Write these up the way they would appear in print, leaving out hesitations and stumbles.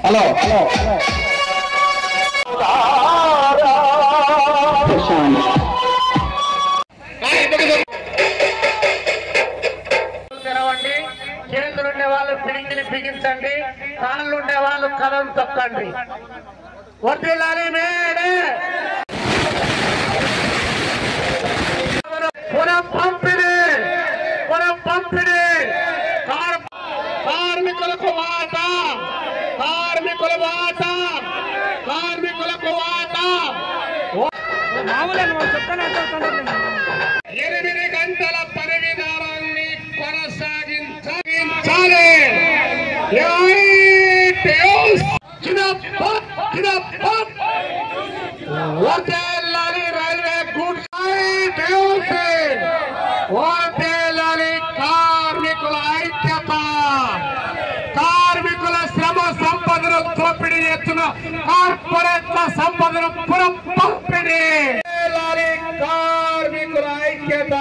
Hello తెరవండి. చేతులుండే వాళ్ళు పిడికిని బిగించండి, కాళ్ళు ఉండే వాళ్ళు కథను తొక్కండి. వర్ధిల్లాలి మేడే పునః పంపిణీ కార్మికులకు వాటా కార్మికులకు వాటా 8 గంటల పని విధానాన్ని కొనసాగించాలి. వర్ధిల్లాలి రైల్వే గూడ్స్ వర్ధిల్లాలి కార్మికుల ఐక్యత. కార్మికుల శ్రమ సంపదను దోపిడీ చేస్తున్న కార్పొరేట్ల సంపదను పునః పంపిణీ. కార్మికుల ఐక్యత.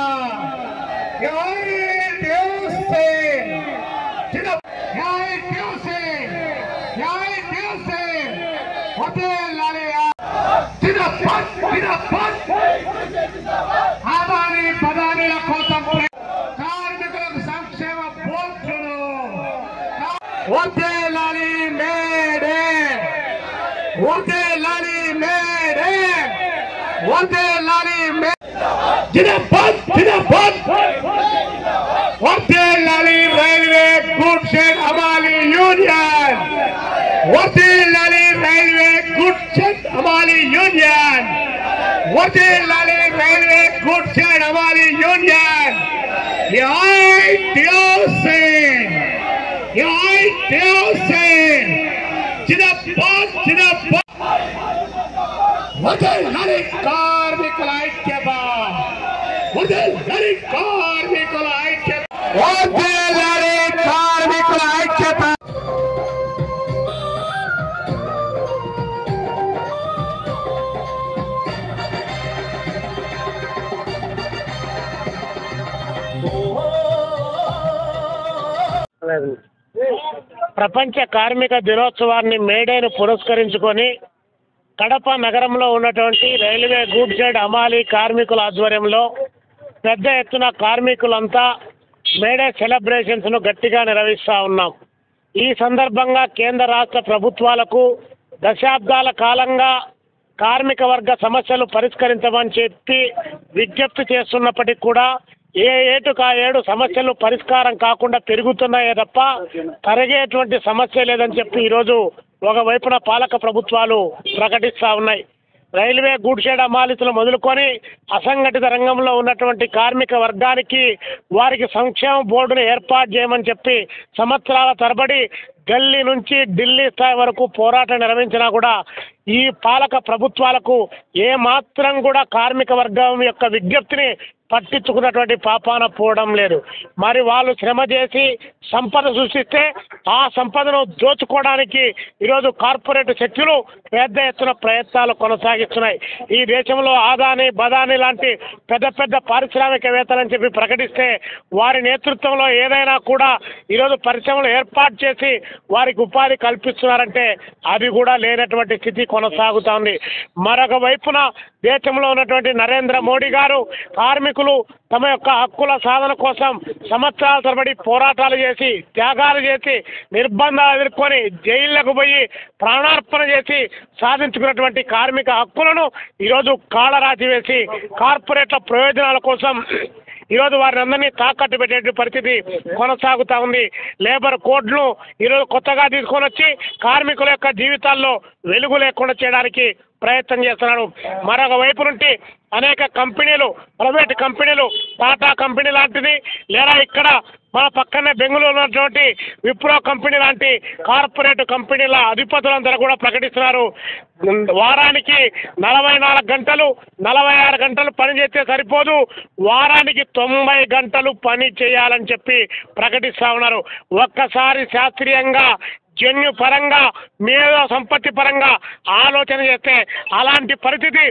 ఆదాని పదానిల కోసం కార్మికులకు సంక్షేమ బోర్డును వర్ధిల్లాలి మేడే వర్ధిల్లాలి రైల్వే గూడ్స్ అండ్ హమాలీ యూనియన్. వర్ధిల్లాలి రైల్వే గూడ్స్ అండ్ హమాలీ యూనియన్. వర్ధిల్లాలి రైల్వే గూడ్స్ అండ్ హమాలీ యూనియన్. వర్ధిల్లాలి కార్మికుల ఐక్యత. వర్ధిల్లాలి కార్మికుల ఐక్యత. వర్ధిల్లాలి కార్మికుల ఐక్యత. ప్రపంచ కార్మిక దినోత్సవాన్ని మేడేను పురస్కరించుకొని కడప నగరంలో ఉన్నటువంటి రైల్వే గూడ్స్ అండ్ హమాలీ కార్మికుల ఆధ్వర్యంలో పెద్ద ఎత్తున కార్మికులంతా మేడే సెలబ్రేషన్స్ను గట్టిగా నిర్వహిస్తూ ఉన్నాం. ఈ సందర్భంగా కేంద్ర రాష్ట్ర ప్రభుత్వాలకు దశాబ్దాల కాలంగా కార్మిక వర్గ సమస్యలు పరిష్కరించమని చెప్పి విజ్ఞప్తి చేస్తున్నప్పటికీ కూడా ఏ ఏటుకు ఆ ఏడు సమస్యలు పరిష్కారం కాకుండా పెరుగుతున్నాయే తప్ప తరిగేటువంటి సమస్య లేదని చెప్పి ఈరోజు ఒకవైపున పాలక ప్రభుత్వాలు ప్రకటిస్తూ ఉన్నాయి. రైల్వే గూడ్స్ అండ్ హమాలీలు మొదలుకొని అసంఘటిత రంగంలో ఉన్నటువంటి కార్మిక వర్గానికి వారికి సంక్షేమ బోర్డును ఏర్పాటు చేయమని చెప్పి సంవత్సరాల తరబడి గల్లీ నుంచి ఢిల్లీ స్థాయి వరకు పోరాటం నిర్వహించినా కూడా ఈ పాలక ప్రభుత్వాలకు ఏమాత్రం కూడా కార్మిక వర్గం యొక్క విజ్ఞప్తిని పట్టించుకున్నటువంటి పాపాన పోవడం లేదు. మరి వాళ్ళు శ్రమ చేసి సంపద సృష్టిస్తే ఆ సంపదను దోచుకోవడానికి ఈరోజు కార్పొరేట్ శక్తులు పెద్ద ఎత్తున ప్రయత్నాలు కొనసాగిస్తున్నాయి. ఈ దేశంలో ఆదాని బదాని లాంటి పెద్ద పెద్ద పారిశ్రామికవేత్తలని చెప్పి ప్రకటిస్తే వారి నేతృత్వంలో ఏదైనా కూడా ఈరోజు పరిశ్రమలు ఏర్పాటు చేసి వారికి ఉపాధి కల్పిస్తున్నారంటే అది కూడా లేనటువంటి స్థితి కొనసాగుతోంది. మరొక వైపున దేశంలో ఉన్నటువంటి నరేంద్ర మోడీ గారు కార్మికులు తమ యొక్క హక్కుల సాధన కోసం సంవత్సరాల తరబడి పోరాటాలు చేసి త్యాగాలు చేసి నిర్బంధాలు ఎదుర్కొని జైళ్లకు పోయి ప్రాణార్పణ చేసి సాధించుకున్నటువంటి కార్మిక హక్కులను ఈరోజు కాళరాచి వేసి కార్పొరేట్ల ప్రయోజనాల కోసం ఈరోజు వారిని అందరినీ తాకట్టు పెట్టే పరిస్థితి కొనసాగుతూ ఉంది. లేబర్ కోడ్ను ఈరోజు కొత్తగా తీసుకొని వచ్చి కార్మికుల యొక్క జీవితాల్లో వెలుగు లేకుండా చేయడానికి ప్రయత్నం చేస్తున్నాడు. మరొక వైపు నుండి అనేక కంపెనీలు, ప్రైవేట్ కంపెనీలు, టాటా కంపెనీ లాంటిది, లేదా ఇక్కడ మన పక్కనే బెంగళూరు ఉన్నటువంటి విప్రో కంపెనీ లాంటి కార్పొరేట్ కంపెనీల అధిపతులందరూ కూడా ప్రకటిస్తున్నారు, వారానికి 44 గంటలు 46 గంటలు పని చేస్తే సరిపోదు, వారానికి 90 గంటలు పని చేయాలని చెప్పి ప్రకటిస్తూ ఉన్నారు. ఒక్కసారి శాస్త్రీయంగా జన్యు పరంగా మేధో సంపత్తి పరంగా ఆలోచన చేస్తే అలాంటి పరిస్థితి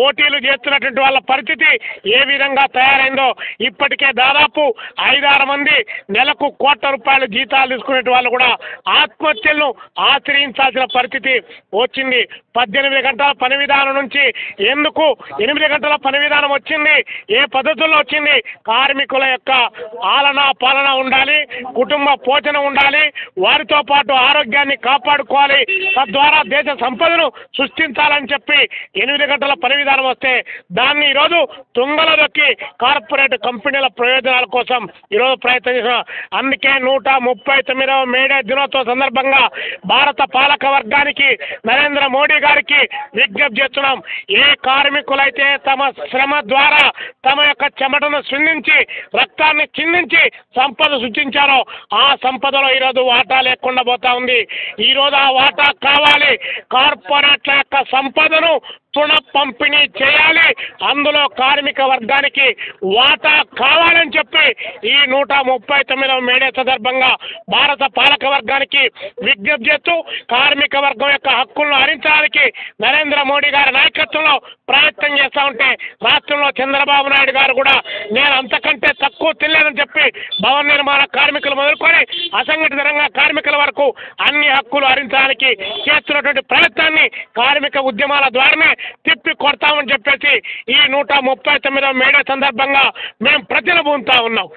ఓటీలు చేస్తున్నటువంటి వాళ్ళ పరిస్థితి ఏ విధంగా తయారైందో ఇప్పటికే దాదాపు 5-6 మంది నెలకు ₹1,00,00,000 జీతాలు తీసుకునే వాళ్ళు కూడా ఆత్మహత్యలను ఆశ్రయించాల్సిన పరిస్థితి వచ్చింది. 18 గంటల పని విధానం నుంచి ఎందుకు 8 గంటల పని విధానం వచ్చింది? ఏ పద్ధతుల్లో వచ్చింది? కార్మికుల యొక్క పాలన ఉండాలి, కుటుంబ పోషణ ఉండాలి, వారితో పాటు ఆరోగ్యాన్ని కాపాడుకోవాలి, తద్వారా దేశ సంపదను సృష్టించాలని చెప్పి 8 గంటల పని విధానం వస్తే దాన్ని ఈరోజు తుంగలో దొక్కి కార్పొరేట్ కంపెనీల ప్రయోజనాల కోసం ఈరోజు ప్రయత్నం చేసిన. అందుకే 139వ మేడే దినోత్సవ సందర్భంగా భారత పాలక వర్గానికి నరేంద్ర మోడీ గారికి విజ్ఞప్తి చేస్తున్నాం. ఏ కార్మికులైతే తమ శ్రమ ద్వారా తమ యొక్క చెమటను చిందించి రక్తాన్ని చిందించి సంపద సృష్టించారో ఆ సంపదలో ఈరోజు వాటా లేకుండా పోతా ఉంది. ఈరోజు ఆ వాటా కావాలి. కార్పొరేట్ల యొక్క సంపదను పంపిణీ చేయాలి, అందులో కార్మిక వర్గానికి వాటా కావాలని చెప్పి ఈ 139వ మేడే సందర్భంగా భారత పాలక వర్గానికి విజ్ఞప్తి చేస్తూ కార్మిక వర్గం యొక్క హక్కులను హరించడానికి నరేంద్ర మోడీ గారి నాయకత్వంలో ప్రయత్నం చేస్తూ ఉంటే రాష్ట్రంలో చంద్రబాబు నాయుడు గారు కూడా నేను అంతకంటే తక్కువ తినలేదని చెప్పి భవన నిర్మాణ కార్మికులు మొదలుకొని అసంఘటిత రంగ కార్మికుల వరకు అన్ని హక్కులు హరించడానికి చేస్తున్నటువంటి ప్రయత్నాన్ని కార్మిక ఉద్యమాల ద్వారానే తిప్పి కొడతామని చెప్పేసి ఈ 139వ మేడే సందర్భంగా మేము ప్రజలు పొందుతా ఉన్నాం.